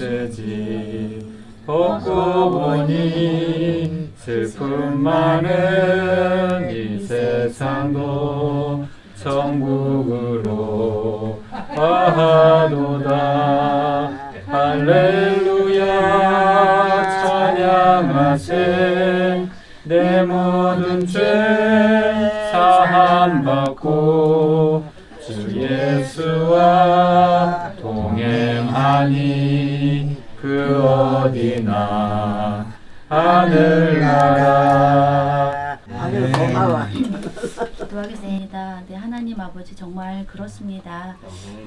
쓰지. 벗고 보니 슬픔 많은 이 세상도 천국으로 가도다. 할렐루야 찬양하세. 내 모든 죄 사함받고 주 예수와 동행하니 그 어디나 하늘나라. 아유 고마워. 기도하겠습니다. 네, 하나님 아버지 정말 그렇습니다.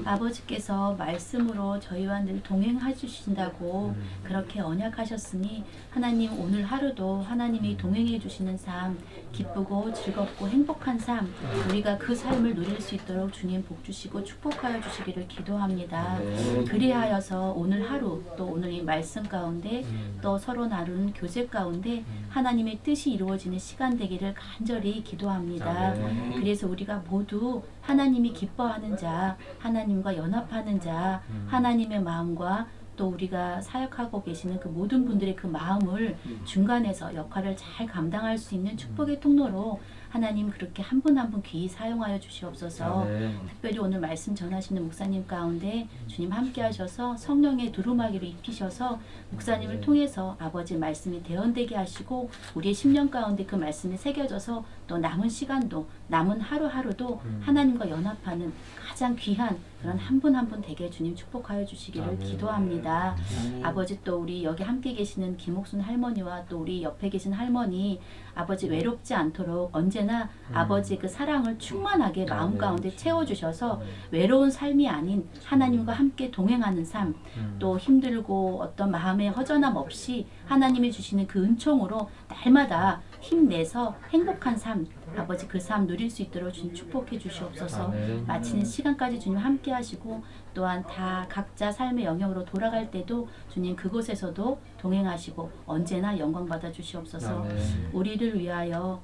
아버지께서 말씀으로 저희와 늘 동행해 주신다고 그렇게 언약하셨으니 하나님 오늘 하루도 하나님이 동행해 주시는 삶, 기쁘고 즐겁고 행복한 삶, 우리가 그 삶을 누릴 수 있도록 주님 복 주시고 축복하여 주시기를 기도합니다. 그리하여서 오늘 하루 또 오늘 이 말씀 가운데 또 서로 나누는 교제 가운데 하나님의 뜻이 이루어지는 시간 되기를 간절히 기도합니다. 그래서 우리가 모두 하나님이 기뻐하는 자, 하나님과 연합하는 자, 하나님의 마음과 또 우리가 사역하고 계시는 그 모든 분들의 그 마음을 중간에서 역할을 잘 감당할 수 있는 축복의 통로로 하나님 그렇게 한 분 한 분 귀히 사용하여 주시옵소서. 특별히 오늘 말씀 전하시는 목사님 가운데 주님 함께 하셔서 성령의 두루마기를 입히셔서 목사님을 통해서 아버지 말씀이 대언되게 하시고 우리의 심령 가운데 그 말씀이 새겨져서 또 남은 시간도 남은 하루하루도 하나님과 연합하는 가장 귀한 그런 한 분 한 분 되게 주님 축복하여 주시기를 기도합니다. 아버지 또 우리 여기 함께 계시는 김옥순 할머니와 또 우리 옆에 계신 할머니 아버지 외롭지 않도록 언제나 아버지의 그 사랑을 충만하게 마음 가운데 채워주셔서 외로운 삶이 아닌 하나님과 함께 동행하는 삶, 또 힘들고 어떤 마음의 허전함 없이 하나님이 주시는 그 은총으로 날마다 힘내서 행복한 삶, 아버지 그 삶 누릴 수 있도록 주님 축복해 주시옵소서. 마치는 시간까지 주님 함께 하시고 또한 다 각자 삶의 영역으로 돌아갈 때도 주님 그곳에서도 동행하시고 언제나 영광 받아 주시옵소서. 우리를 위하여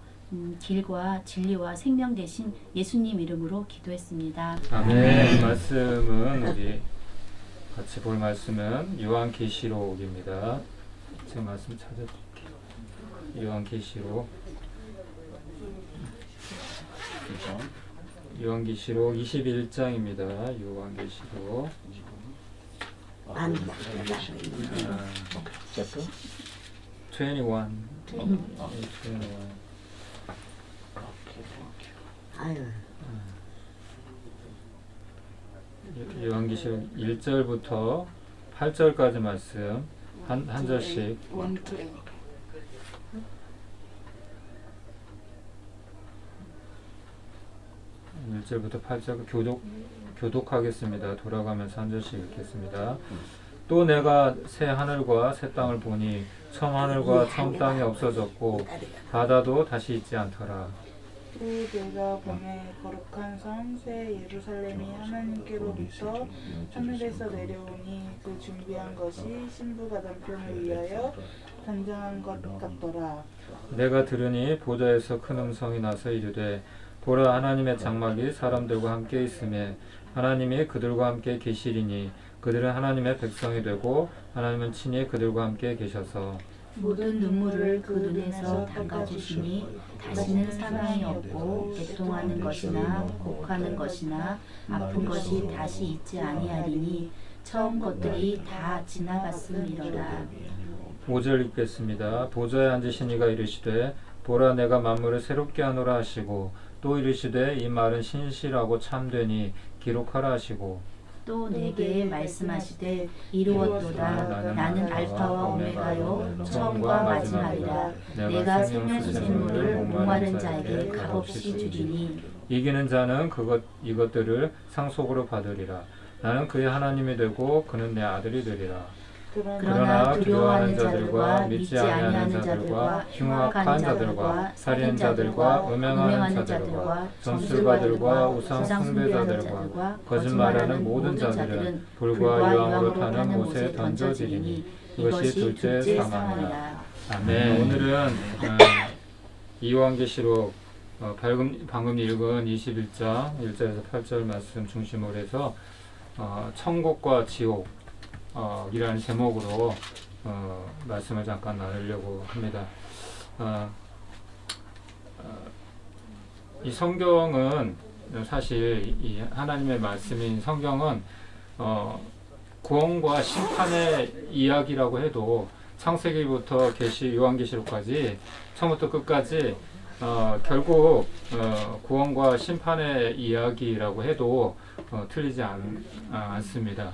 길과 진리와 생명 되신 예수님 이름으로 기도했습니다. 아멘. 말씀은 우리 같이 볼 말씀은 요한계시록입니다. 제 말씀 찾아드릴게요. 요한계시록 21장입니다. 요한계시록 안 21. 아유 요한계시록 1절부터 8절까지 말씀 한 절씩 1절부터 8절 교독하겠습니다. 돌아가면서 한 절씩 읽겠습니다. 또 내가 새 하늘과 새 땅을 보니 처음 하늘과 처음 땅이 없어졌고 바다도 다시 있지 않더라. 또 내가 보매 거룩한 성 새 예루살렘이 하나님께로부터 하늘에서 내려오니 그 준비한 것이 신부가 남편을 위하여 단장한 것 같더라. 내가 들으니 보좌에서 큰 음성이 나서 이르되 보라 하나님의 장막이 사람들과 함께 있으며 하나님이 그들과 함께 계시리니 그들은 하나님의 백성이 되고 하나님은 친히 그들과 함께 계셔서 모든 눈물을 그 눈에서 닦아주시니 다시는 사망이 없고 애통하는 것이나 곡하는 것이나 아픈 것이 다시 있지 아니하리니 처음 것들이 다 지나갔음이로라. 5절 읽겠습니다. 보좌에 앉으신 이가 이르시되 보라 내가 만물을 새롭게 하노라 하시고 또 이르시되 이 말은 신실하고 참되니 기록하라 하시고 또 내게 말씀하시되 이루었도다. 나는 알파와 오메가요 처음과 마지막이라. 내가 생명수생물을 목마른 자에게 값없이 주리니 이기는 자는 이것들을 상속으로 받으리라. 나는 그의 하나님이 되고 그는 내 아들이 되리라. 그러나 두려워하는 자들과 믿지 아니하는 자들과 흉악한 자들과 살인자들과 음행하는 자들과 점술가들과 우상 숭배자들과 거짓말하는 모든 자들은 불과 유황으로 타는 못에 던져지리니 이것이 둘째 사망이라. 아멘. 오늘은 요한계시록 방금 읽은 21장 1절에서 8절 말씀 중심으로 해서 천국과 지옥 이라는 제목으로 말씀을 잠깐 나누려고 합니다. 이 성경은 사실 이 하나님의 말씀인 성경은 구원과 심판의 이야기라고 해도 창세기부터 요한계시록까지 처음부터 끝까지 결국 구원과 심판의 이야기라고 해도 틀리지 않습니다.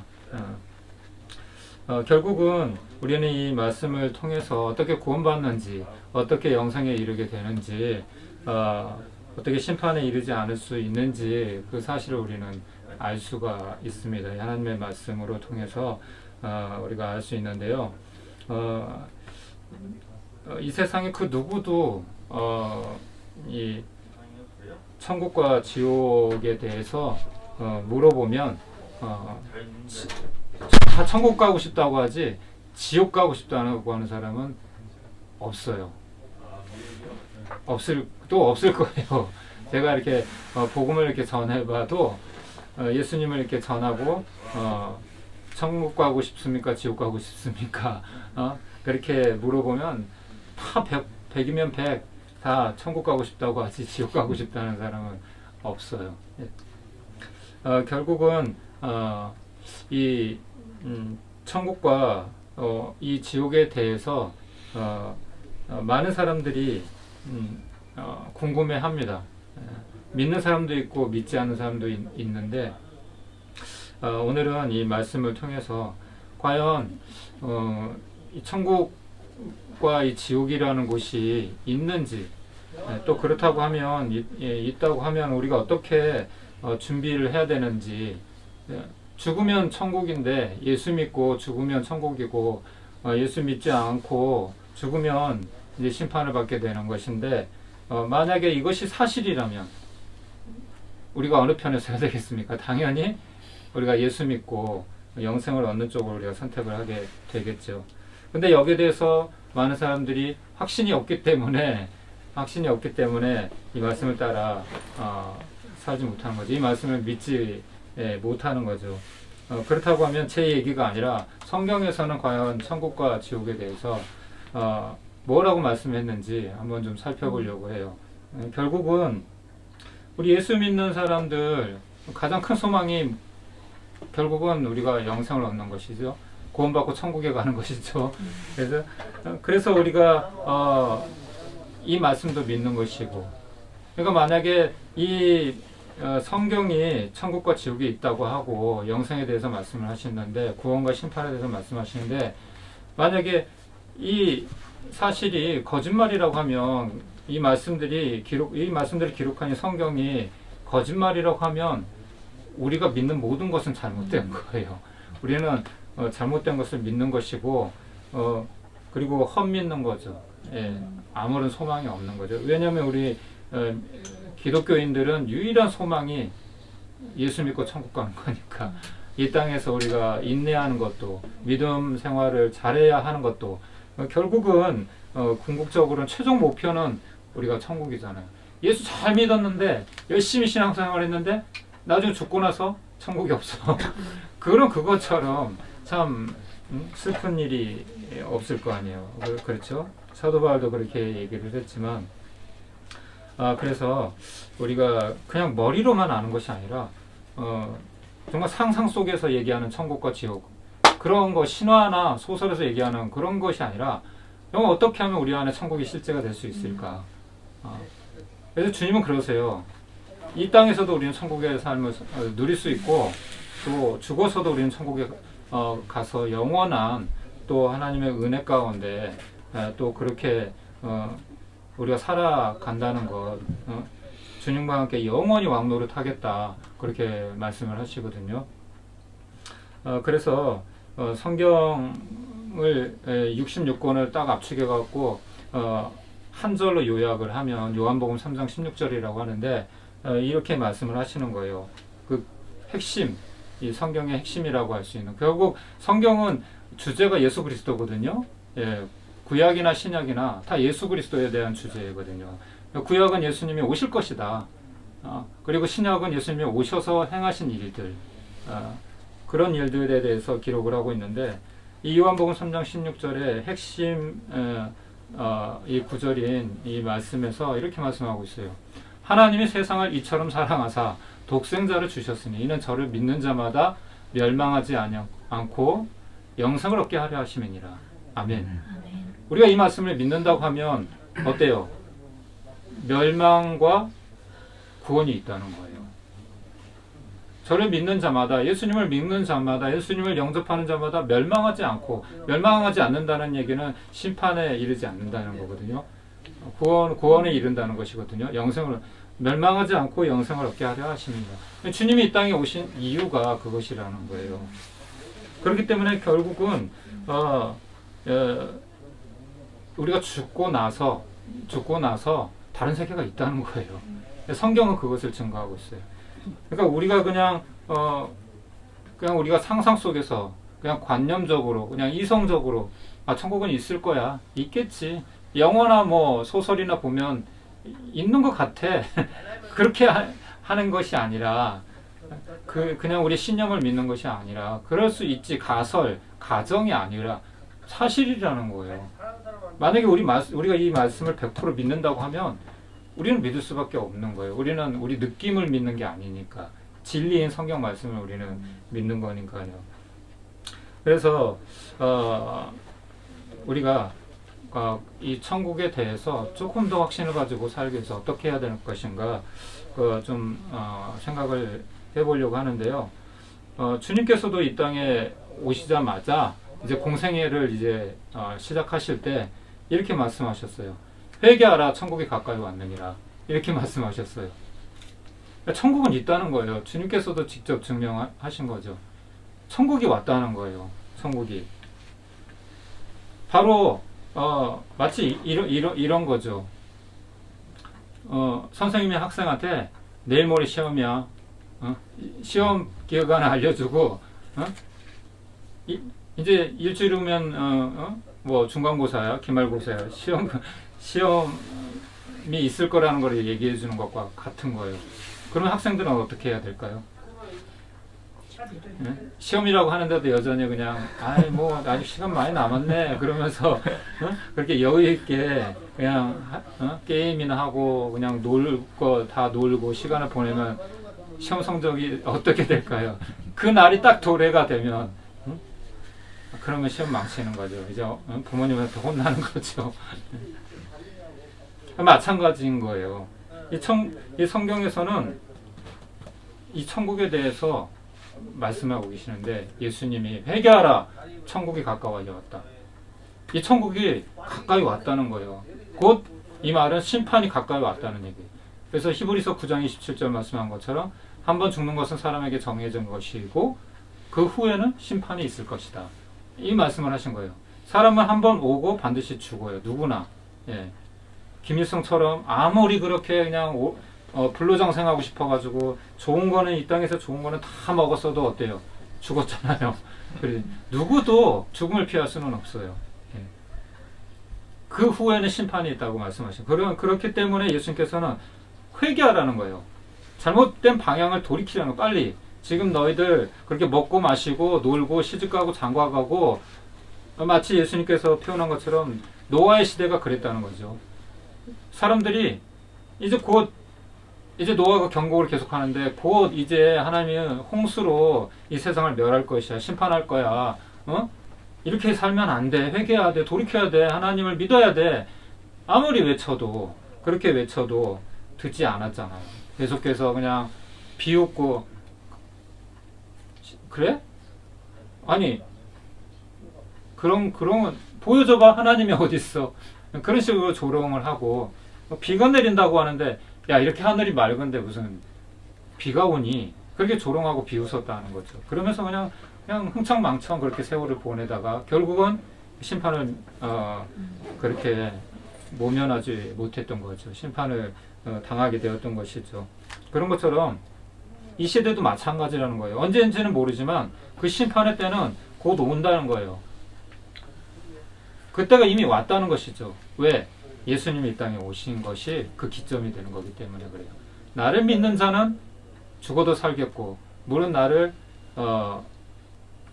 결국은 우리는 이 말씀을 통해서 어떻게 구원받는지, 어떻게 영생에 이르게 되는지, 어떻게 심판에 이르지 않을 수 있는지 그 사실을 우리는 알 수가 있습니다. 하나님의 말씀으로 통해서 우리가 알 수 있는데요. 이 세상에 그 누구도 이 천국과 지옥에 대해서 물어보면 다 천국 가고 싶다고 하지 지옥 가고 싶다고 하는 사람은 없어요. 없을 거예요. 제가 이렇게 복음을 이렇게 전해봐도 예수님을 이렇게 전하고 천국 가고 싶습니까? 지옥 가고 싶습니까? 그렇게 물어보면 다 100이면 100 다 천국 가고 싶다고 하지 지옥 가고 싶다는 사람은 없어요. 결국은 이 천국과 이 지옥에 대해서 많은 사람들이 궁금해합니다. 믿는 사람도 있고 믿지 않는 사람도 있는데 오늘은 이 말씀을 통해서 과연 이 천국과 이 지옥이라는 곳이 있는지, 또 그렇다고 하면 있다고 하면 우리가 어떻게 준비를 해야 되는지, 죽으면 천국인데 예수 믿고 죽으면 천국이고 예수 믿지 않고 죽으면 이제 심판을 받게 되는 것인데, 만약에 이것이 사실이라면 우리가 어느 편에 서야 되겠습니까? 당연히 우리가 예수 믿고 영생을 얻는 쪽으로 우리가 선택을 하게 되겠죠. 근데 여기에 대해서 많은 사람들이 확신이 없기 때문에 이 말씀을 따라 살지 못하는 거죠. 이 말씀을 믿지 못하는 거죠. 그렇다고 하면 제 얘기가 아니라 성경에서는 과연 천국과 지옥에 대해서 뭐라고 말씀했는지 한번 좀 살펴보려고 해요. 결국은 우리 예수 믿는 사람들 가장 큰 소망이 결국은 우리가 영생을 얻는 것이죠. 구원받고 천국에 가는 것이죠. 그래서 우리가 이 말씀도 믿는 것이고, 그러니까 만약에 이 성경이 천국과 지옥이 있다고 하고 영생에 대해서 말씀을 하시는데, 구원과 심판에 대해서 말씀하시는데, 만약에 이 사실이 거짓말이라고 하면 이 말씀들을 기록한 이 성경이 거짓말이라고 하면 우리가 믿는 모든 것은 잘못된 거예요. 우리는 잘못된 것을 믿는 것이고, 그리고 헛믿는 거죠. 아무런 소망이 없는 거죠. 왜냐하면 우리 기독교인들은 유일한 소망이 예수 믿고 천국 가는 거니까, 이 땅에서 우리가 인내하는 것도, 믿음 생활을 잘해야 하는 것도, 결국은 궁극적으로는 최종 목표는 우리가 천국이잖아요. 예수 잘 믿었는데 열심히 신앙생활 했는데 나중에 죽고 나서 천국이 없어. 그럼 그것처럼 참 슬픈 일이 없을 거 아니에요. 그렇죠? 사도 바울도 그렇게 얘기를 했지만, 그래서 우리가 그냥 머리로만 아는 것이 아니라 정말 상상 속에서 얘기하는 천국과 지옥, 그런 거 신화나 소설에서 얘기하는 그런 것이 아니라 정말 어떻게 하면 우리 안에 천국이 실제가 될 수 있을까. 그래서 주님은 그러세요. 이 땅에서도 우리는 천국의 삶을 누릴 수 있고, 또 죽어서도 우리는 천국에 가서 영원한 또 하나님의 은혜 가운데 또 그렇게 우리가 살아간다는 것, 주님과 함께 영원히 왕노릇 하겠다, 그렇게 말씀을 하시거든요. 그래서 성경을 66권을 딱 압축해 갖고 한 절로 요약을 하면 요한복음 3장 16절이라고 하는데, 이렇게 말씀을 하시는 거예요. 그 핵심, 이 성경의 핵심이라고 할 수 있는, 결국 성경은 주제가 예수 그리스도거든요. 구약이나 신약이나 다 예수 그리스도에 대한 주제거든요. 구약은 예수님이 오실 것이다. 그리고 신약은 예수님이 오셔서 행하신 일들. 그런 일들에 대해서 기록을 하고 있는데 이 요한복음 3장 16절의 핵심 이 구절인 이 말씀에서 이렇게 말씀하고 있어요. 하나님이 세상을 이처럼 사랑하사 독생자를 주셨으니 이는 저를 믿는 자마다 멸망하지 않고 영생을 얻게 하려 하심이니라. 아멘. 아멘. 우리가 이 말씀을 믿는다고 하면 어때요? 멸망과 구원이 있다는 거예요. 저를 믿는 자마다, 예수님을 믿는 자마다, 예수님을 영접하는 자마다 멸망하지 않는다는 얘기는 심판에 이르지 않는다는 거거든요. 구원에 이른다는 것이거든요. 멸망하지 않고 영생을 얻게 하려 하십니다. 주님이 이 땅에 오신 이유가 그것이라는 거예요. 그렇기 때문에 결국은 우리가 죽고 나서 다른 세계가 있다는 거예요. 성경은 그것을 증거하고 있어요. 그러니까 우리가 그냥 우리가 상상 속에서 그냥 관념적으로 그냥 이성적으로 천국은 있을 거야, 있겠지, 영화나 뭐 소설이나 보면 있는 것 같아. 그렇게 하는 것이 아니라 그냥 우리 신념을 믿는 것이 아니라 그럴 수 있지, 가정이 아니라 사실이라는 거예요. 만약에 우리가 이 말씀을 100% 믿는다고 하면 우리는 믿을 수밖에 없는 거예요. 우리는 우리 느낌을 믿는 게 아니니까, 진리인 성경 말씀을 우리는 믿는 거니까요. 그래서 우리가 이 천국에 대해서 조금 더 확신을 가지고 살기 위해서 어떻게 해야 되는 것인가 좀 생각을 해보려고 하는데요. 주님께서도 이 땅에 오시자마자 이제 공생애를 이제 시작하실 때 이렇게 말씀하셨어요. 회개하라, 천국이 가까이 왔느니라. 이렇게 말씀하셨어요. 천국은 있다는 거예요. 주님께서도 직접 증명하신 거죠. 천국이 왔다는 거예요. 천국이. 바로 마치 이런 거죠. 선생님이 학생한테 내일 모레 시험이야. 시험 기간 알려주고 이제 일주일 후면 뭐 중간고사야, 기말고사야, 시험이 있을 거라는 걸 얘기해 주는 것과 같은 거예요. 그러면 학생들은 어떻게 해야 될까요? 네? 시험이라고 하는데도 여전히 그냥 뭐 아직 시간 많이 남았네 그러면서 그렇게 여유 있게 그냥 게임이나 하고 그냥 놀 거 다 놀고 시간을 보내면 시험 성적이 어떻게 될까요? 그 날이 딱 도래가 되면 그러면 시험 망치는 거죠. 이제 부모님한테 혼나는 거죠. 마찬가지인 거예요. 이 성경에서는 이 천국에 대해서 말씀하고 계시는데 예수님이 회개하라, 천국이 가까워 왔다. 이 천국이 가까이 왔다는 거예요. 곧 이 말은 심판이 가까이 왔다는 얘기예요. 그래서 히브리서 9장 27절 말씀한 것처럼 한번 죽는 것은 사람에게 정해진 것이고 그 후에는 심판이 있을 것이다. 이 말씀을 하신 거예요. 사람은 한번 오고 반드시 죽어요. 누구나. 예. 김일성처럼 아무리 그렇게 그냥 불로장생하고 싶어가지고 좋은 거는 이 땅에서 좋은 거는 다 먹었어도 어때요? 죽었잖아요. 그래 누구도 죽음을 피할 수는 없어요. 예. 그 후에는 심판이 있다고 말씀하신. 그렇기 때문에 예수님께서는 회개하라는 거예요. 잘못된 방향을 돌이키라는 거. 빨리. 지금 너희들 그렇게 먹고 마시고 놀고 시집가고 장가가고 마치 예수님께서 표현한 것처럼 노아의 시대가 그랬다는 거죠. 사람들이 이제 노아가 경고를 계속하는데 곧 이제 하나님이 홍수로 이 세상을 멸할 것이야, 심판할 거야. 이렇게 살면 안 돼. 회개해야 돼. 돌이켜야 돼. 하나님을 믿어야 돼. 아무리 외쳐도 그렇게 외쳐도 듣지 않았잖아요. 계속해서 그냥 비웃고 그래? 아니 그런 보여줘봐. 하나님이 어디 있어? 그런 식으로 조롱을 하고 비가 내린다고 하는데 야 이렇게 하늘이 맑은데 무슨 비가 오니? 그렇게 조롱하고 비웃었다는 거죠. 그러면서 그냥 흥청망청 그렇게 세월을 보내다가 결국은 심판을 그렇게 모면하지 못했던 거죠. 심판을 당하게 되었던 것이죠. 그런 것처럼 이 시대도 마찬가지라는 거예요. 언제인지는 모르지만 그 심판의 때는 곧 온다는 거예요. 그때가 이미 왔다는 것이죠. 왜? 예수님이 이 땅에 오신 것이 그 기점이 되는 거기 때문에 그래요. 나를 믿는 자는 죽어도 살겠고 물은 나를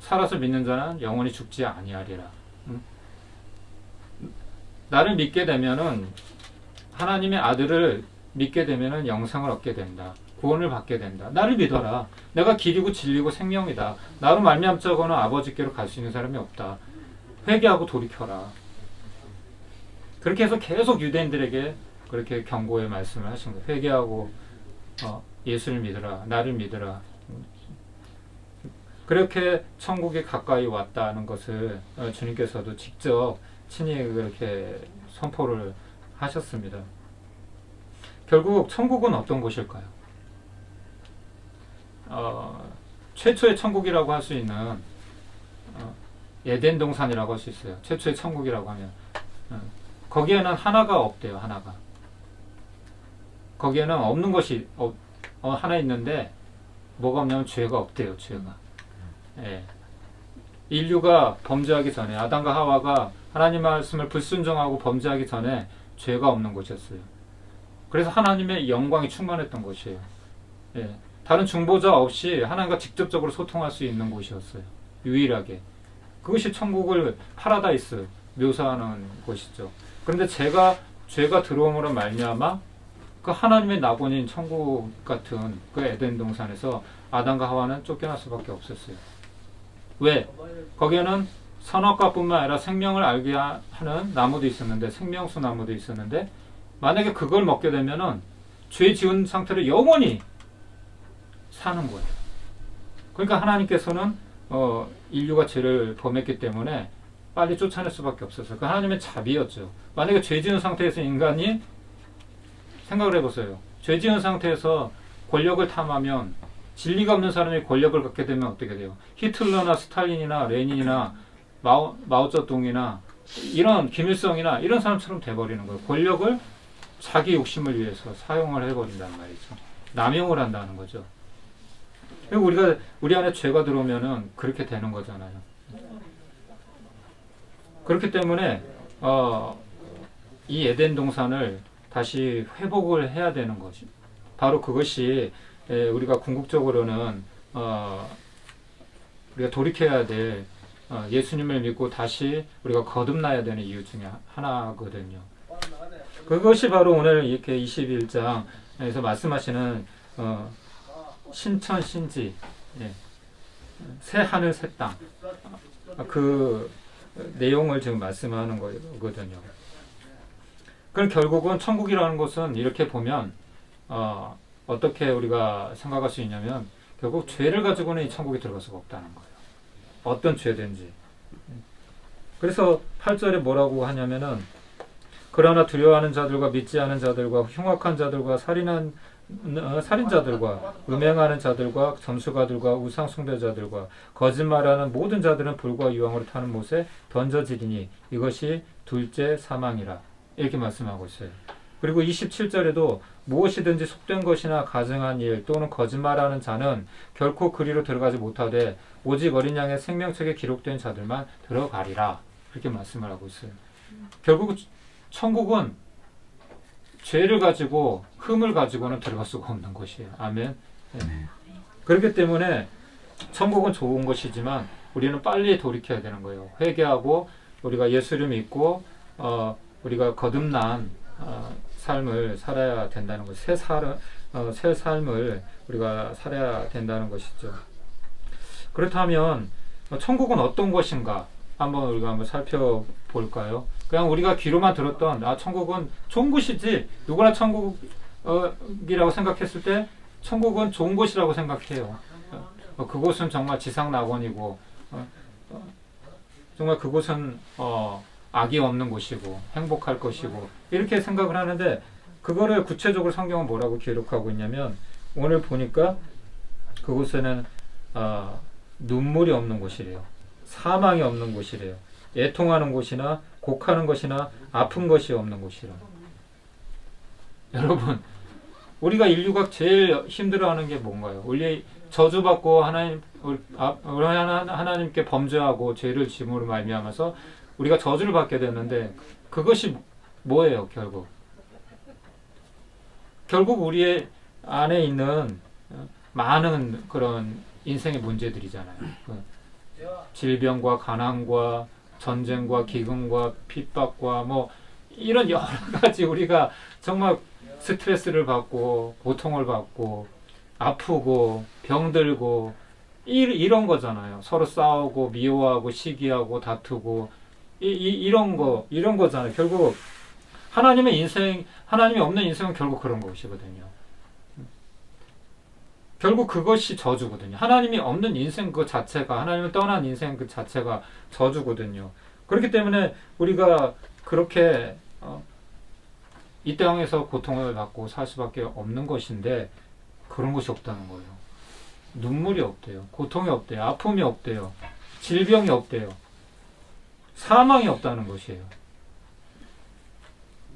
살아서 믿는 자는 영원히 죽지 아니하리라. 나를 믿게 되면은 하나님의 아들을 믿게 되면은 영생을 얻게 된다. 구원을 받게 된다. 나를 믿어라. 내가 길이고 진리고 생명이다. 나로 말미암자고는 아버지께로 갈 수 있는 사람이 없다. 회개하고 돌이켜라. 그렇게 해서 계속 유대인들에게 그렇게 경고의 말씀을 하신 거예요. 회개하고 예수를 믿으라. 나를 믿으라. 그렇게 천국이 가까이 왔다는 것을 주님께서도 직접 친히 그렇게 선포를 하셨습니다. 결국 천국은 어떤 곳일까요? 최초의 천국이라고 할 수 있는 에덴 동산이라고 할 수 있어요. 최초의 천국이라고 하면 거기에는 하나가 없대요. 하나가. 거기에는 없는 것이 하나 있는데 뭐가 없냐면 죄가 없대요. 죄가. 예. 인류가 범죄하기 전에 아담과 하와가 하나님 말씀을 불순종하고 범죄하기 전에 죄가 없는 곳이었어요. 그래서 하나님의 영광이 충만했던 곳이에요. 예. 다른 중보자 없이 하나님과 직접적으로 소통할 수 있는 곳이었어요. 유일하게. 그것이 천국을 파라다이스 묘사하는 곳이죠. 그런데 죄가 들어옴으로 말미암아 그 하나님의 낙원인 천국 같은 그 에덴 동산에서 아담과 하와는 쫓겨날 수밖에 없었어요. 왜? 거기에는 선악과뿐만 아니라 생명을 알게 하는 나무도 있었는데, 생명수 나무도 있었는데, 만약에 그걸 먹게 되면은 죄 지은 상태로 영원히 사는 거예요. 그러니까 하나님께서는 인류가 죄를 범했기 때문에 빨리 쫓아낼 수밖에 없었어요. 그 하나님의 자비였죠. 만약에 죄 지은 상태에서 인간이 생각을 해보세요. 죄 지은 상태에서 권력을 탐하면 진리가 없는 사람이 권력을 갖게 되면 어떻게 돼요? 히틀러나 스탈린이나 레닌이나 마오쩌둥이나 이런 김일성이나 이런 사람처럼 돼버리는 거예요. 권력을 자기 욕심을 위해서 사용을 해버린단 말이죠. 남용을 한다는 거죠. 그리고 우리 안에 죄가 들어오면은 그렇게 되는 거잖아요. 그렇기 때문에 이 에덴 동산을 다시 회복을 해야 되는 거죠. 바로 그것이 우리가 궁극적으로는 우리가 돌이켜야 될 예수님을 믿고 다시 우리가 거듭나야 되는 이유 중에 하나거든요. 그것이 바로 오늘 이렇게 21장에서 말씀하시는 신천 신지, 새 하늘 새 땅, 그 내용을 지금 말씀하는 거거든요. 그럼 결국은 천국이라는 것은 이렇게 보면 어떻게 우리가 생각할 수 있냐면 결국 죄를 가지고는 이 천국에 들어갈 수가 없다는 거예요. 어떤 죄든지. 그래서 8절에 뭐라고 하냐면은 그러나 두려워하는 자들과 믿지 않은 자들과 흉악한 자들과 살인자들과 음행하는 자들과 점수가들과 우상 숭배자들과 거짓말하는 모든 자들은 불과 유황으로 타는 못에 던져지리니 이것이 둘째 사망이라. 이렇게 말씀하고 있어요. 그리고 27절에도 무엇이든지 속된 것이나 가증한 일 또는 거짓말하는 자는 결코 그리로 들어가지 못하되 오직 어린 양의 생명책에 기록된 자들만 들어가리라. 그렇게 말씀을 하고 있어요. 결국 천국은 죄를 가지고 흠을 가지고는 들어갈 수가 없는 것이에요. 아멘. 네. 그렇기 때문에 천국은 좋은 것이지만 우리는 빨리 돌이켜야 되는 거예요. 회개하고 우리가 예수를 믿고 우리가 거듭난 삶을 살아야 된다는 것, 새 삶을 우리가 살아야 된다는 것이죠. 그렇다면 천국은 어떤 것인가 우리가 한번 살펴볼까요? 그냥 우리가 귀로만 들었던 천국은 좋은 곳이지, 누구나 천국이라고 생각했을 때 천국은 좋은 곳이라고 생각해요. 그곳은 정말 지상 낙원이고 정말 그곳은 악이 없는 곳이고 행복할 것이고 이렇게 생각을 하는데, 그거를 구체적으로 성경은 뭐라고 기록하고 있냐면 오늘 보니까 그곳에는 눈물이 없는 곳이래요. 사망이 없는 곳이래요. 애통하는 곳이나 곡하는 것이나 아픈 것이 없는 곳이래요. 여러분, 우리가 인류가 제일 힘들어하는 게 뭔가요? 우리 저주받고 하나님께 범죄하고 죄를 짐으로 말미암아서 우리가 저주를 받게 되는데 그것이 뭐예요? 결국 우리의 안에 있는 많은 그런 인생의 문제들이잖아요. 질병과 가난과 전쟁과 기근과 핍박과 뭐 이런 여러 가지 우리가 정말 스트레스를 받고 고통을 받고 아프고 병들고 이런 거잖아요. 서로 싸우고 미워하고 시기하고 다투고 이런 거잖아요. 결국 하나님의 인생, 하나님이 없는 인생은 결국 그런 것이거든요. 결국 그것이 저주거든요. 하나님이 없는 인생 그 자체가, 하나님을 떠난 인생 그 자체가 저주거든요. 그렇기 때문에 우리가 그렇게 이 땅에서 고통을 받고 살 수밖에 없는 것인데 그런 것이 없다는 거예요. 눈물이 없대요. 고통이 없대요. 아픔이 없대요. 질병이 없대요. 사망이 없다는 것이에요.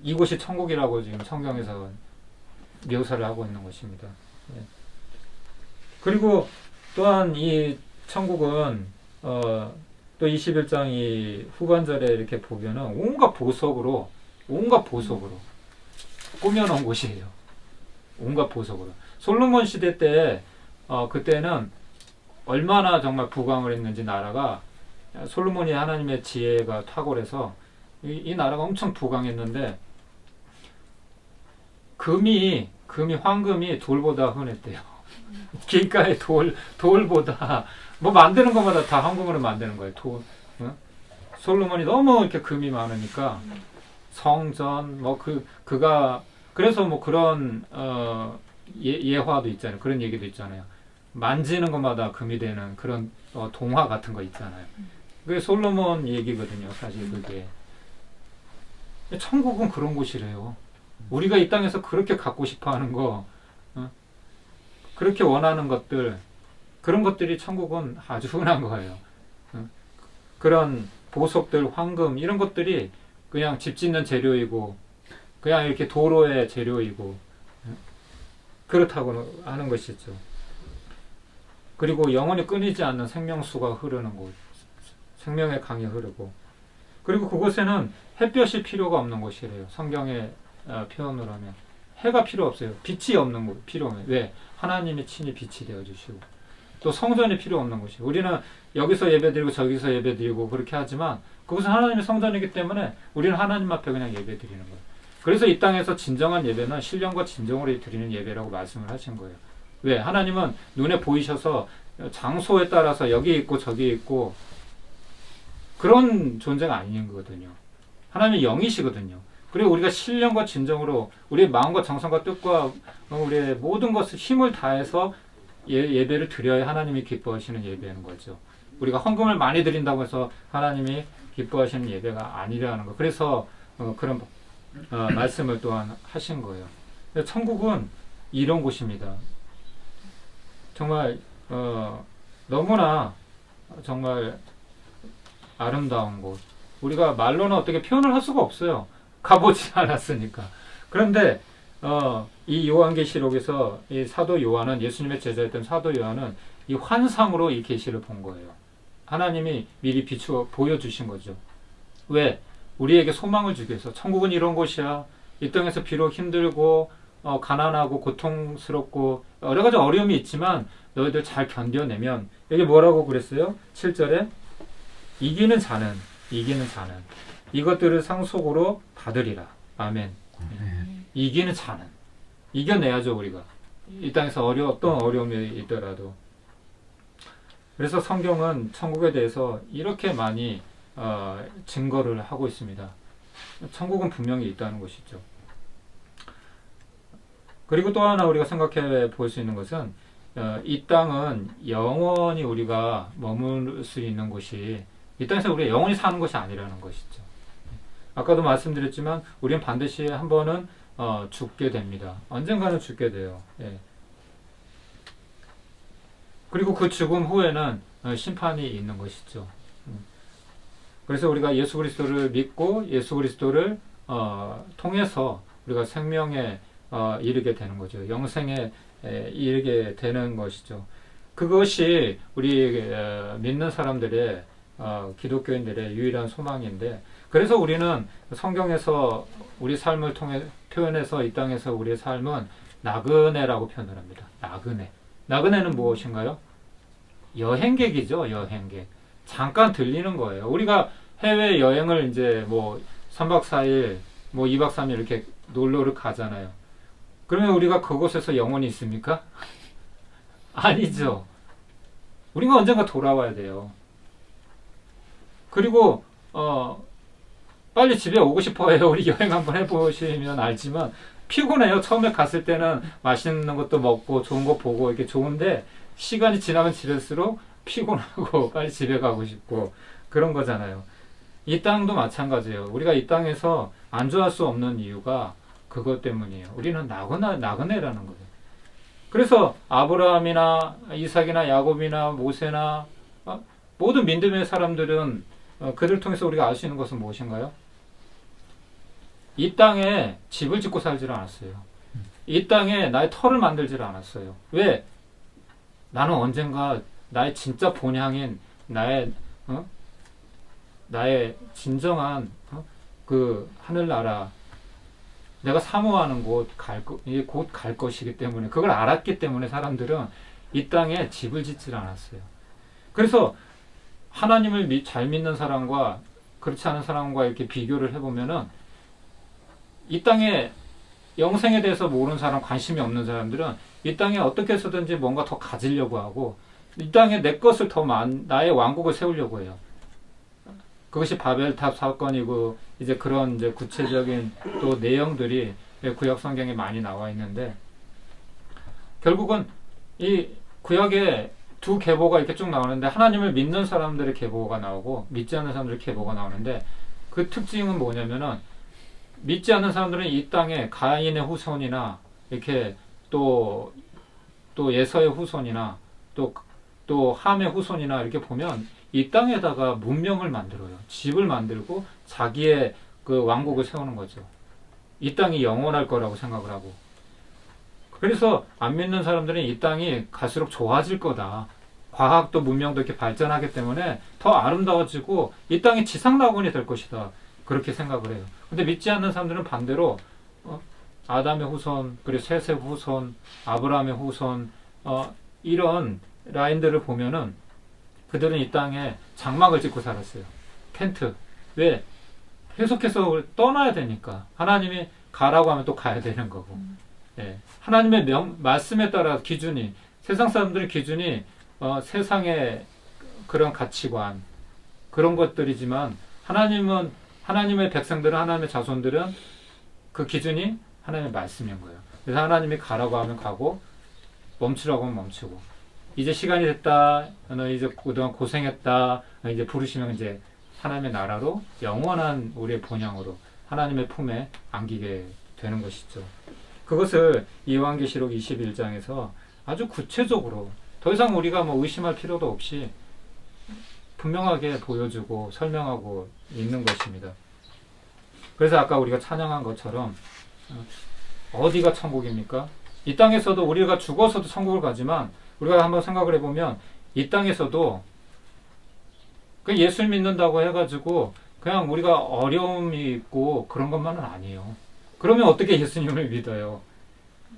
이곳이 천국이라고 지금 성경에서 묘사를 하고 있는 것입니다. 예. 그리고 또한 이 천국은 또 21장 이 후반절에 이렇게 보면은 온갖 보석으로 꾸며놓은 곳이에요. 온갖 보석으로. 솔로몬 시대 때 그때는 얼마나 정말 부강을 했는지 나라가 솔로몬이 하나님의 지혜가 탁월해서 이 나라가 엄청 부강했는데 황금이 돌보다 흔했대요. 길가의 돌보다 뭐 만드는 것마다 다 황금으로 만드는 거예요. 솔로몬이 너무 이렇게 금이 많으니까 성전 그가 그래서 뭐 그런 예화도 있잖아요. 그런 얘기도 있잖아요. 만지는 것마다 금이 되는 그런 동화 같은 거 있잖아요. 그게 솔로몬 얘기거든요. 사실 그게 천국은 그런 곳이래요. 우리가 이 땅에서 그렇게 갖고 싶어하는 거, 그렇게 원하는 것들, 그런 것들이 천국은 아주 흔한 거예요. 그런 보석들, 황금 이런 것들이 그냥 집 짓는 재료이고 그냥 이렇게 도로의 재료이고 그렇다고 하는 것이죠. 그리고 영원히 끊이지 않는 생명수가 흐르는 곳, 생명의 강이 흐르고, 그리고 그곳에는 햇볕이 필요가 없는 곳이래요. 성경의 표현으로 하면 해가 필요 없어요. 빛이 없는 곳 필요해요. 왜? 하나님이 친히 빛이 되어주시고, 또 성전이 필요 없는 곳이에요. 우리는 여기서 예배드리고 저기서 예배드리고 그렇게 하지만 그것은 하나님의 성전이기 때문에 우리는 하나님 앞에 그냥 예배드리는 거예요. 그래서 이 땅에서 진정한 예배는 신령과 진정으로 드리는 예배라고 말씀을 하신 거예요. 왜? 하나님은 눈에 보이셔서 장소에 따라서 여기 있고 저기 있고 그런 존재가 아닌 거거든요. 하나님은 영이시거든요. 그리고 우리가 신령과 진정으로 우리의 마음과 정성과 뜻과 우리의 모든 것을 힘을 다해서 예배를 드려야 하나님이 기뻐하시는 예배인 거죠. 우리가 헌금을 많이 드린다고 해서 하나님이 기뻐하시는 예배가 아니라는 거. 그래서 그런 말씀을 또한 하신 거예요. 천국은 이런 곳입니다. 정말 너무나 정말 아름다운 곳. 우리가 말로는 어떻게 표현을 할 수가 없어요. 가보지 않았으니까. 그런데 이 요한계시록에서 이 사도 요한은, 예수님의 제자였던 사도 요한은 이 환상으로 이 계시를 본 거예요. 하나님이 미리 비추어 보여주신 거죠. 왜? 우리에게 소망을 주기 위해서. 천국은 이런 곳이야. 이 땅에서 비록 힘들고 가난하고 고통스럽고 여러 가지 어려움이 있지만 너희들 잘 견뎌내면, 여기 뭐라고 그랬어요? 7절에 이기는 자는 이것들을 상속으로 받으리라. 아멘. 이기는 자는, 이겨내야죠. 우리가 이 땅에서 어떤 어려움이 있더라도. 그래서 성경은 천국에 대해서 이렇게 많이 증거를 하고 있습니다. 천국은 분명히 있다는 것이죠. 그리고 또 하나 우리가 생각해 볼 수 있는 것은 이 땅은 영원히 우리가 머물 수 있는 곳이, 이 땅에서 우리가 영원히 사는 것이 아니라는 것이죠. 아까도 말씀드렸지만 우리는 반드시 한 번은 죽게 됩니다. 언젠가는 죽게 돼요. 예. 그리고 그 죽음 후에는 심판이 있는 것이죠. 그래서 우리가 예수 그리스도를 믿고 예수 그리스도를 통해서 우리가 생명에 이르게 되는 거죠. 영생에 이르게 되는 것이죠. 그것이 우리 믿는 사람들의 기독교인들의 유일한 소망인데, 그래서 우리는 성경에서 우리 삶을 통해 표현해서 이 땅에서 우리의 삶은 나그네라고 표현을 합니다. 나그네는 무엇인가요? 여행객이죠. 여행객. 잠깐 들리는 거예요. 우리가 해외 여행을 이제 뭐 3박 4일, 뭐 2박 3일 이렇게 놀러를 가잖아요. 그러면 우리가 그곳에서 영원히 있습니까? 아니죠. 우리가 언젠가 돌아와야 돼요. 그리고 빨리 집에 오고 싶어요. 우리 여행 한번 해보시면 알지만 피곤해요. 처음에 갔을 때는 맛있는 것도 먹고 좋은 거 보고 이렇게 좋은데 시간이 지나면 지날수록 피곤하고 빨리 집에 가고 싶고 그런 거잖아요. 이 땅도 마찬가지예요. 우리가 이 땅에서 안주할 수 없는 이유가 그것 때문이에요. 우리는 나그네라는 거예요. 그래서 아브라함이나 이삭이나 야곱이나 모세나 모든 믿음의 사람들은 그들을 통해서 우리가 알 수 있는 것은 무엇인가요? 이 땅에 집을 짓고 살지를 않았어요. 이 땅에 나의 터를 만들지를 않았어요. 왜? 나는 언젠가 나의 진짜 본향인 나의 진정한 그 하늘나라 내가 사모하는 곳 곧 갈 것이기 때문에 그걸 알았기 때문에 사람들은 이 땅에 집을 짓질 않았어요. 그래서 하나님을 잘 믿는 사람과 그렇지 않은 사람과 이렇게 비교를 해보면은 이 땅에 영생에 대해서 모르는 사람, 관심이 없는 사람들은 이 땅에 어떻게 해서든지 뭔가 더 가지려고 하고 이 땅에 내 것을 나의 왕국을 세우려고 해요. 그것이 바벨탑 사건이고 이제 그런 이제 구체적인 또 내용들이 구약 성경에 많이 나와 있는데 결국은 이 구약에 두 계보가 이렇게 쭉 나오는데 하나님을 믿는 사람들의 계보가 나오고 믿지 않는 사람들의 계보가 나오는데 그 특징은 뭐냐면은 믿지 않는 사람들은 이 땅에 가인의 후손이나 이렇게 또 예서의 후손이나 또 함의 후손이나 이렇게 보면 이 땅에다가 문명을 만들어요. 집을 만들고 자기의 그 왕국을 세우는 거죠. 이 땅이 영원할 거라고 생각을 하고. 그래서 안 믿는 사람들은 이 땅이 갈수록 좋아질 거다. 과학도 문명도 이렇게 발전하기 때문에 더 아름다워지고 이 땅이 지상낙원이 될 것이다. 그렇게 생각을 해요. 근데 믿지 않는 사람들은 반대로 아담의 후손, 그리고 셋의 후손, 아브라함의 후손 이런 라인들을 보면은 그들은 이 땅에 장막을 짓고 살았어요. 텐트. 왜? 계속해서 떠나야 되니까. 하나님이 가라고 하면 또 가야 되는 거고. 예. 하나님의 말씀에 따라 기준이, 세상 사람들의 기준이 세상의 그런 가치관, 그런 것들이지만 하나님의 백성들은, 하나님의 자손들은 그 기준이 하나님의 말씀인 거예요. 그래서 하나님이 가라고 하면 가고, 멈추라고 하면 멈추고. 이제 시간이 됐다. 너 이제 그동안 고생했다. 이제 부르시면 이제 하나님의 나라로 영원한 우리의 본향으로 하나님의 품에 안기게 되는 것이죠. 그것을 요한계시록 21장에서 아주 구체적으로 더 이상 우리가 뭐 의심할 필요도 없이 분명하게 보여주고 설명하고 있는 것입니다. 그래서 아까 우리가 찬양한 것처럼 어디가 천국입니까? 이 땅에서도 우리가 죽어서도 천국을 가지만 우리가 한번 생각을 해보면 이 땅에서도 그 예수를 믿는다고 해가지고 그냥 우리가 어려움이 있고 그런 것만은 아니에요. 그러면 어떻게 예수님을 믿어요?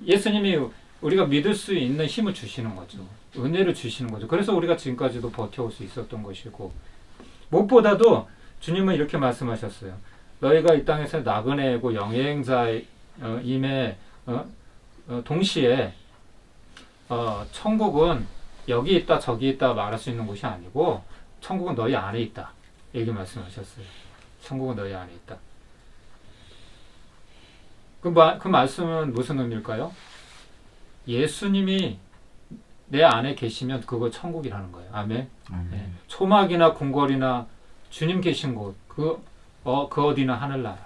예수님이 우리가 믿을 수 있는 힘을 주시는 거죠. 은혜를 주시는 거죠. 그래서 우리가 지금까지도 버텨올 수 있었던 것이고, 무엇보다도 주님은 이렇게 말씀하셨어요. 너희가 이 땅에서 나그네고 영행자임에 동시에 천국은 여기 있다 저기 있다 말할 수 있는 곳이 아니고 천국은 너희 안에 있다. 이렇게 말씀하셨어요. 천국은 너희 안에 있다. 그 말씀은 무슨 의미일까요? 예수님이 내 안에 계시면 그거 천국이라는 거예요. 아멘. 네. 초막이나 궁궐이나 주님 계신 곳, 그 어디나 하늘나라.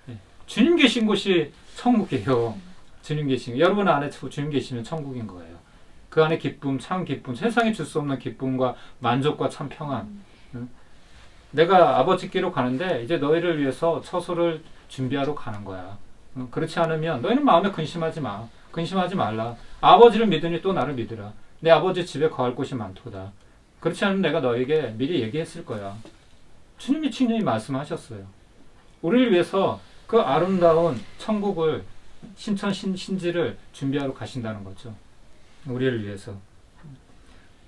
네. 주님 계신 곳이 천국이에요. 주님 계신, 여러분 안에 주님 계시면 천국인 거예요. 그 안에 기쁨, 참 기쁨, 세상에 줄 수 없는 기쁨과 만족과 참 평안. 내가 아버지께로 가는데 이제 너희를 위해서 처소를 준비하러 가는 거야. 그렇지 않으면 너희는 마음에 근심하지 마. 근심하지 말라. 아버지를 믿으니 또 나를 믿으라. 내 아버지 집에 거할 곳이 많도다. 그렇지 않으면 내가 너에게 미리 얘기했을 거야. 주님이 친히 말씀하셨어요. 우리를 위해서 그 아름다운 천국을 신지를 준비하러 가신다는 거죠. 우리를 위해서.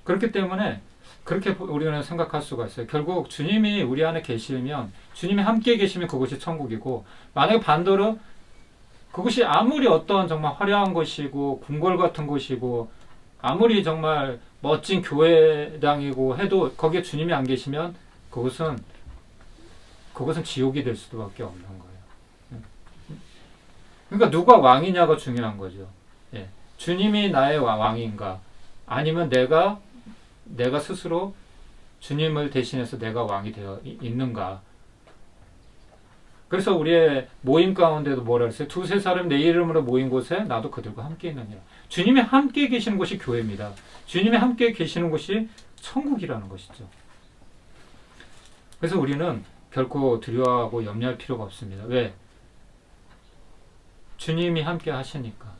그렇기 때문에 그렇게 우리는 생각할 수가 있어요. 결국 주님이 우리 안에 계시면, 주님이 함께 계시면 그것이 천국이고, 만약에 반대로 그것이 아무리 어떤 정말 화려한 곳이고 궁궐 같은 곳이고 아무리 정말 멋진 교회당이고 해도 거기에 주님이 안 계시면 그것은 지옥이 될 수밖에 없는 거예요. 그러니까 누가 왕이냐가 중요한 거죠. 예. 주님이 나의 왕인가, 아니면 내가 스스로 주님을 대신해서 내가 왕이 되어 있는가. 그래서 우리의 모임 가운데도 뭐라 그랬어요? 두세 사람 내 이름으로 모인 곳에 나도 그들과 함께 있느니라. 주님이 함께 계시는 곳이 교회입니다. 주님이 함께 계시는 곳이 천국이라는 것이죠. 그래서 우리는 결코 두려워하고 염려할 필요가 없습니다. 왜? 주님이 함께 하시니까.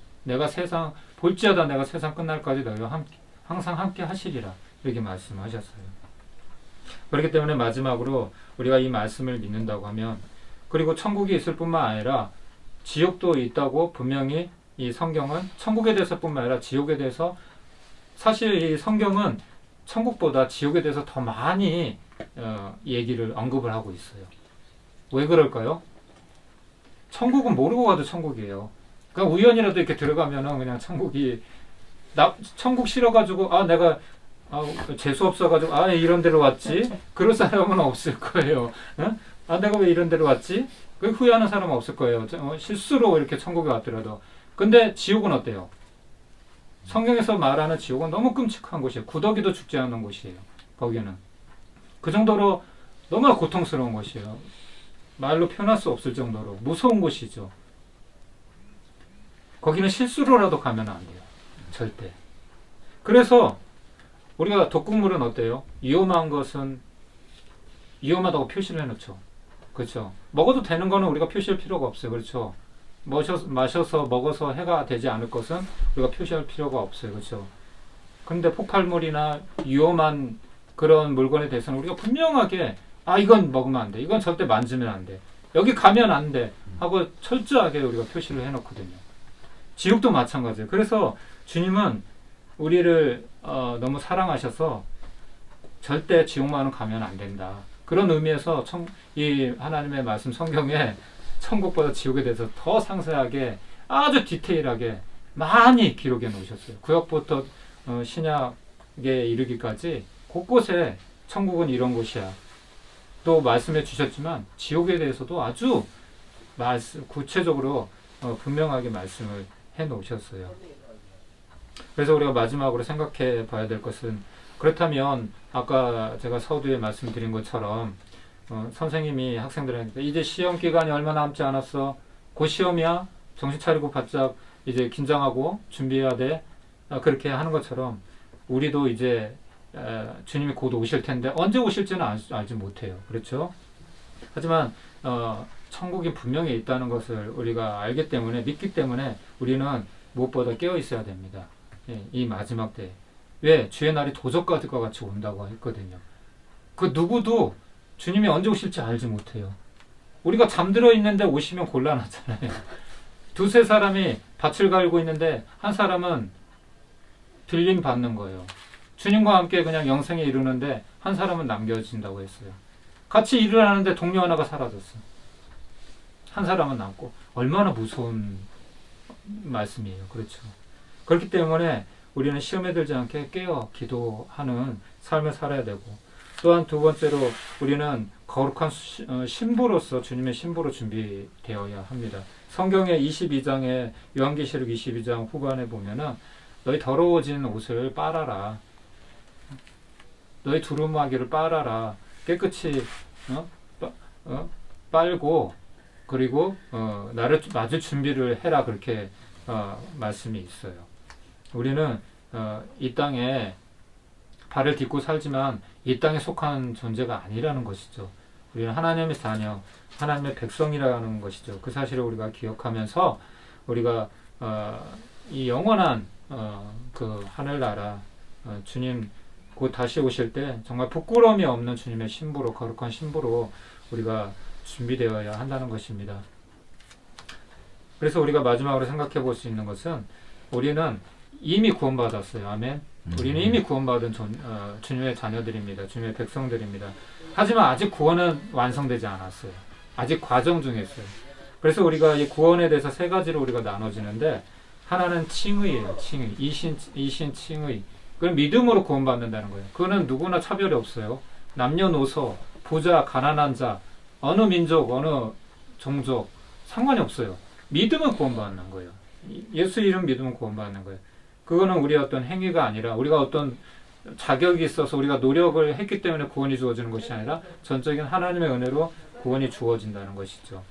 볼지어다 내가 세상 끝날까지 너희와 항상 함께 하시리라. 이렇게 말씀하셨어요. 그렇기 때문에 마지막으로 우리가 이 말씀을 믿는다고 하면, 그리고 천국이 있을 뿐만 아니라 지옥도 있다고 분명히 이 성경은 천국에 대해서뿐만 아니라 지옥에 대해서, 사실 이 성경은 천국보다 지옥에 대해서 더 많이 얘기를 언급을 하고 있어요. 왜 그럴까요? 천국은 모르고 가도 천국이에요. 그러니까 우연이라도 이렇게 들어가면은 그냥 천국 싫어가지고 내가 재수 없어가지고 이런 데로 왔지, 그럴 사람은 없을 거예요. 내가 왜 이런 데로 왔지? 그 후회하는 사람은 없을 거예요. 실수로 이렇게 천국에 왔더라도. 근데 지옥은 어때요? 성경에서 말하는 지옥은 너무 끔찍한 곳이에요. 구더기도 죽지 않는 곳이에요. 거기는 그 정도로 너무나 고통스러운 곳이에요. 말로 표현할 수 없을 정도로 무서운 곳이죠. 거기는 실수로라도 가면 안 돼요. 절대. 그래서 우리가 독극물은 어때요? 위험한 것은 위험하다고 표시를 해놓죠. 그렇죠. 먹어도 되는 거는 우리가 표시할 필요가 없어요. 그렇죠. 마셔서 먹어서 해가 되지 않을 것은 우리가 표시할 필요가 없어요. 그렇죠. 그런데 폭발물이나 위험한 그런 물건에 대해서는 우리가 분명하게 이건 먹으면 안 돼, 이건 절대 만지면 안 돼, 여기 가면 안 돼 하고 철저하게 우리가 표시를 해놓거든요. 지옥도 마찬가지예요. 그래서 주님은 우리를 너무 사랑하셔서 절대 지옥만은 가면 안 된다. 그런 의미에서 이 하나님의 말씀 성경에 천국보다 지옥에 대해서 더 상세하게, 아주 디테일하게 많이 기록해 놓으셨어요. 구약부터 신약에 이르기까지 곳곳에 천국은 이런 곳이야. 또 말씀해 주셨지만 지옥에 대해서도 아주 구체적으로 분명하게 말씀을 해 놓으셨어요. 그래서 우리가 마지막으로 생각해 봐야 될 것은, 그렇다면 아까 제가 서두에 말씀드린 것처럼 선생님이 학생들한테 이제 시험 기간이 얼마 남지 않았어, 곧 시험이야, 정신 차리고 바짝 이제 긴장하고 준비해야 돼, 그렇게 하는 것처럼 우리도 이제 주님이 곧 오실 텐데 언제 오실지는 알지 못해요. 그렇죠? 하지만 천국이 분명히 있다는 것을 우리가 알기 때문에, 믿기 때문에 우리는 무엇보다 깨어 있어야 됩니다. 이 마지막 때. 왜? 주의 날이 도적과들과 같이 온다고 했거든요. 그 누구도 주님이 언제 오실지 알지 못해요. 우리가 잠들어 있는데 오시면 곤란하잖아요. 두세 사람이 밭을 갈고 있는데 한 사람은 들림 받는 거예요. 주님과 함께 그냥 영생에 이르는데 한 사람은 남겨진다고 했어요. 같이 일을 하는데 동료 하나가 사라졌어. 한 사람은 남고. 얼마나 무서운 말씀이에요. 그렇죠. 그렇기 때문에 우리는 시험에 들지 않게 깨어 기도하는 삶을 살아야 되고, 또한 두 번째로 우리는 거룩한 신부로서, 주님의 신부로 준비되어야 합니다. 성경의 22장에, 요한계시록 22장 후반에 보면은 너희 더러워진 옷을 빨아라, 너희 두루마기를 빨아라, 깨끗이 빨고 그리고 나를 맞을 준비를 해라, 그렇게 말씀이 있어요. 우리는 이 땅에 발을 딛고 살지만 이 땅에 속한 존재가 아니라는 것이죠. 우리는 하나님의 자녀, 하나님의 백성이라는 것이죠. 그 사실을 우리가 기억하면서 우리가 이 영원한 그 하늘나라, 주님 곧 다시 오실 때 정말 부끄러움이 없는 주님의 신부로, 거룩한 신부로 우리가 준비되어야 한다는 것입니다. 그래서 우리가 마지막으로 생각해 볼 수 있는 것은, 우리는 이미 구원받았어요. 아멘. 우리는 이미 구원받은 주님의 자녀들입니다. 주님의 백성들입니다. 하지만 아직 구원은 완성되지 않았어요. 아직 과정 중에 있어요. 그래서 우리가 이 구원에 대해서 세 가지로 우리가 나눠지는데, 하나는 칭의예요. 칭의. 이신 칭의. 그건 믿음으로 구원받는다는 거예요. 그거는 누구나 차별이 없어요. 남녀노소, 부자, 가난한 자, 어느 민족, 어느 종족 상관이 없어요. 믿으면 구원받는 거예요. 예수 이름 믿으면 구원받는 거예요. 그거는 우리의 어떤 행위가 아니라 우리가 어떤 자격이 있어서 우리가 노력을 했기 때문에 구원이 주어지는 것이 아니라 전적인 하나님의 은혜로 구원이 주어진다는 것이죠.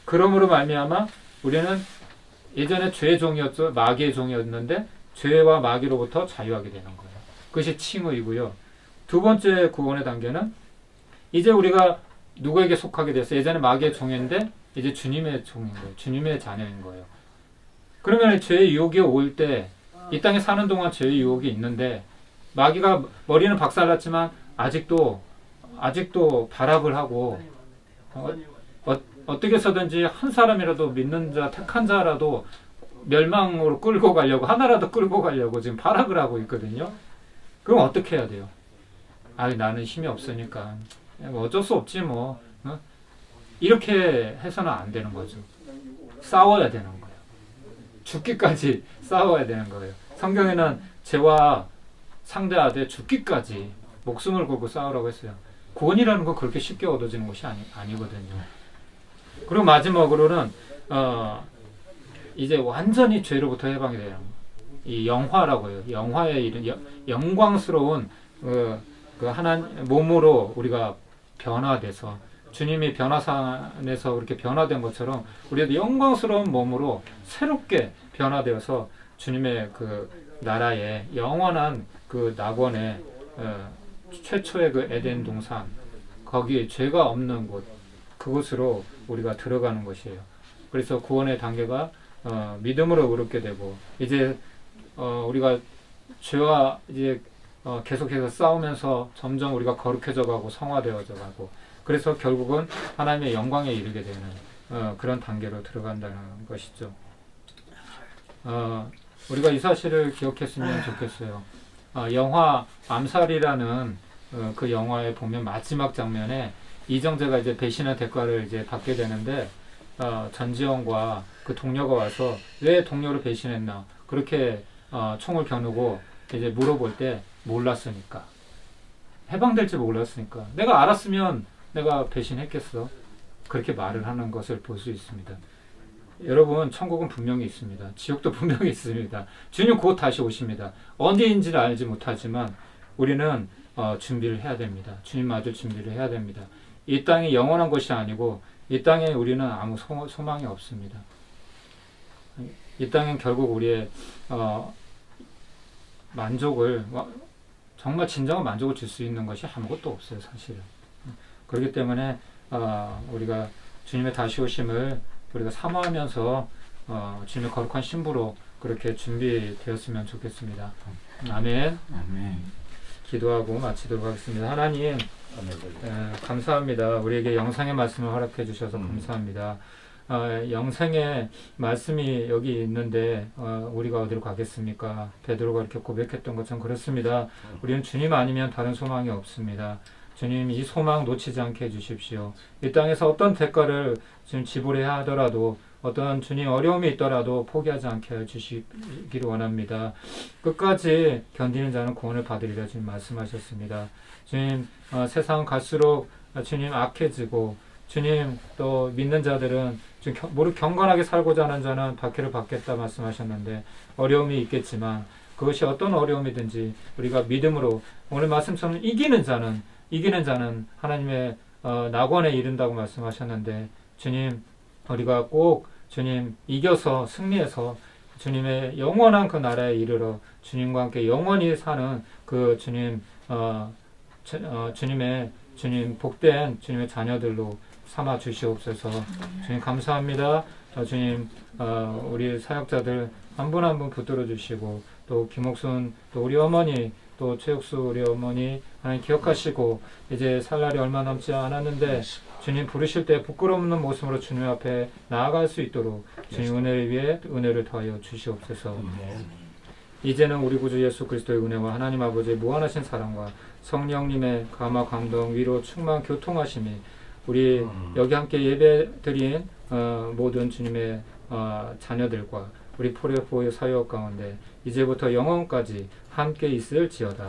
그러므로 말미암아 우리는 예전에 죄의 종이었죠. 마귀의 종이었는데 죄와 마귀로부터 자유하게 되는 거예요. 그것이 칭의이고요. 두 번째 구원의 단계는 이제 우리가 누구에게 속하게 됐어요. 예전에 마귀의 종인데 이제 주님의 종인 거예요. 주님의 자녀인 거예요. 그러면 죄의 유혹이 올 때 이 땅에 사는 동안 죄의 유혹이 있는데 마귀가 머리는 박살났지만 아직도 발악을 하고 어떻게 해서든지 한 사람이라도 믿는 자, 택한 자라도 멸망으로 끌고 가려고, 하나라도 끌고 가려고 지금 발악을 하고 있거든요. 그럼 어떻게 해야 돼요? 나는 힘이 없으니까 어쩔 수 없지 뭐. 이렇게 해서는 안 되는 거죠. 싸워야 되는 거예요. 죽기까지 싸워야 되는 거예요. 성경에는 죄와 상대하되 죽기까지 목숨을 걸고 싸우라고 했어요. 구원이라는 건 그렇게 쉽게 얻어지는 것이 아니거든요. 그리고 마지막으로는 이제 완전히 죄로부터 해방이 되는 거예요. 이 영화라고 해요. 영화의 이른 영광스러운 그 하나님 몸으로 우리가 변화돼서 주님이 변화산에서 그렇게 변화된 것처럼 우리도 영광스러운 몸으로 새롭게 변화되어서 주님의 그 나라의 영원한 그 낙원의 최초의 그 에덴 동산, 거기에 죄가 없는 곳, 그곳으로 우리가 들어가는 것이에요. 그래서 구원의 단계가 믿음으로 의롭게 되고, 이제 우리가 죄와 이제 계속해서 싸우면서 점점 우리가 거룩해져 가고 성화되어져 가고, 그래서 결국은 하나님의 영광에 이르게 되는 그런 단계로 들어간다는 것이죠. 우리가 이 사실을 기억했으면 좋겠어요. 영화 암살이라는 그 영화에 보면 마지막 장면에 이정재가 이제 배신의 대가를 이제 받게 되는데, 전지현과 그 동료가 와서 왜 동료를 배신했나 그렇게 총을 겨누고 이제 물어볼 때 몰랐으니까, 해방될지 몰랐으니까, 내가 알았으면 내가 배신했겠어, 그렇게 말을 하는 것을 볼 수 있습니다. 여러분, 천국은 분명히 있습니다. 지옥도 분명히 있습니다. 주님 곧 다시 오십니다. 언제인지를 알지 못하지만 우리는 준비를 해야 됩니다. 주님 맞을 준비를 해야 됩니다. 이 땅이 영원한 것이 아니고 이 땅에 우리는 아무 소망이 없습니다. 이 땅은 결국 우리의 만족을, 정말 진정한 만족을 줄 수 있는 것이 아무것도 없어요, 사실은. 그렇기 때문에 우리가 주님의 다시 오심을 우리가 사모하면서 주님의 거룩한 신부로 그렇게 준비되었으면 좋겠습니다. 아멘. 아멘. 기도하고 마치도록 하겠습니다. 하나님, 감사합니다. 우리에게 영상의 말씀을 허락해 주셔서 감사합니다. 영생의 말씀이 여기 있는데 우리가 어디로 가겠습니까? 베드로가 이렇게 고백했던 것처럼 그렇습니다. 우리는 주님 아니면 다른 소망이 없습니다. 주님, 이 소망 놓치지 않게 해주십시오. 이 땅에서 어떤 대가를 지금 지불해야 하더라도, 어떤 주님 어려움이 있더라도 포기하지 않게 해주시기를 원합니다. 끝까지 견디는 자는 구원을 받으리라 주님 말씀하셨습니다. 주님, 세상 갈수록 주님 악해지고, 주님 또 믿는 자들은 무릇 경건하게 살고자 하는 자는 박해를 받겠다 말씀하셨는데, 어려움이 있겠지만 그것이 어떤 어려움이든지 우리가 믿음으로, 오늘 말씀처럼 이기는 자는 하나님의 낙원에 이른다고 말씀하셨는데, 주님, 우리가 꼭 주님 이겨서 승리해서 주님의 영원한 그 나라에 이르러 주님과 함께 영원히 사는 그 주님, 주님 복된 주님의 자녀들로 삼아 주시옵소서. 주님 감사합니다. 주님, 우리 사역자들 한 분 한 분 붙들어 주시고, 또 김옥순, 또 우리 어머니, 또 최옥수 우리 어머니 하나님 기억하시고, 이제 살 날이 얼마 남지 않았는데 주님 부르실 때 부끄러움없는 모습으로 주님 앞에 나아갈 수 있도록 주님 은혜를 위해 은혜를 더하여 주시옵소서. 이제는 우리 구주 예수 그리스도의 은혜와 하나님 아버지의 무한하신 사랑과 성령님의 감화 감동 위로 충만 교통하심이 우리 여기 함께 예배드린 모든 주님의 자녀들과 우리 포레포의 사역 가운데 이제부터 영원까지 함께 있을지어다.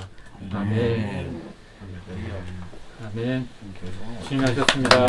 아멘. 아멘. 주님 하셨습니다.